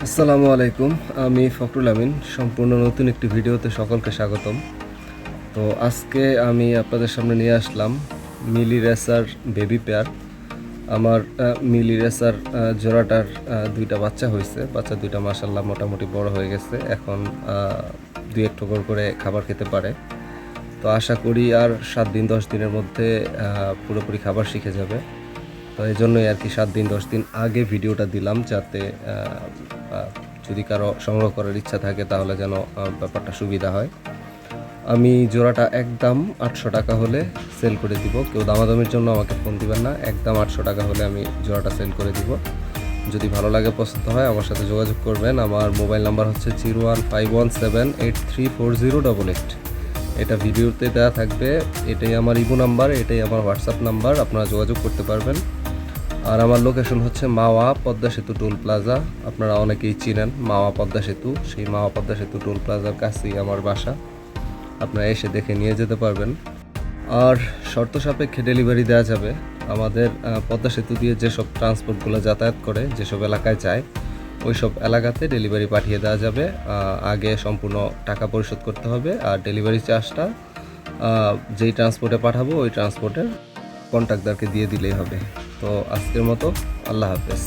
আসসালামু আলাইকুম। আমি ফখরুল আমিন। সম্পূর্ণ নতুন একটি ভিডিওতে সকলকে স্বাগতম। তো আজকে আমি আপনাদের সামনে নিয়ে আসলাম মিলি রেসার বেবি পেয়ার। আমার মিলি রেসার জোড়াটার দুইটা বাচ্চা হয়েছে। বাচ্চা দুইটা মাশাআল্লাহ মোটামুটি বড় হয়ে গেছে। এখন 2-1 ঠোকর করে খাবার খেতে পারে। তো আশা করি আর 7 দিন 10 দিনের মধ্যে পুরোপুরি খাবার শিখে যাবে। তো এই জন্যই আর কি 7 দিন 10 দিন আগে ভিডিওটা দিলাম, যাতে যদি কারো সংগ্রহ করার ইচ্ছা থাকে তাহলে যেন ব্যাপারটা সুবিধা হয়। আমি জোড়াটা একদম 800 টাকা হলে সেল করে দিব। কেউ দামাদামির জন্য আমাকে ফোন দিবেন না, একদম 800 টাকা হলে আমি জোড়াটা সেল করে দিব। যদি ভালো লাগে, পছন্দ হয়, আমার সাথে যোগাযোগ করবেন। আমার মোবাইল নাম্বার হচ্ছে 01517834088। এটা ভিডিওতে দেওয়া থাকবে। এটাই আমার ইমো নাম্বার, এটাই আমার হোয়াটসঅ্যাপ নাম্বার, আপনারা যোগাযোগ করতে পারবেন। আর আমার লোকেশন হচ্ছে মাওয়া পদ্মা সেতু টোল প্লাজা। আপনারা অনেকেই চিনেন মাওয়া পদ্মা সেতু। সেই মাওয়া পদ্মা সেতু টোল প্লাজার কাছেই আমার বাসা। আপনারা এসে দেখে নিয়ে যেতে পারবেন। আর শর্ত সাপেক্ষে ডেলিভারি দেওয়া যাবে। আমাদের পদ্মা সেতু দিয়ে যেসব ট্রান্সপোর্টগুলো যাতায়াত করে, যেসব এলাকায় যায়, ওই সব এলাকাতে ডেলিভারি পাঠিয়ে দেওয়া যাবে। আগে সম্পূর্ণ টাকা পরিশোধ করতে হবে, আর ডেলিভারি চার্জটা যেই ট্রান্সপোর্টে পাঠাবো ওই ট্রান্সপোর্টের কন্ট্রাক্টরকে দিয়ে দিলেই হবে। তো আজকের মতো আল্লাহ হাফেজ।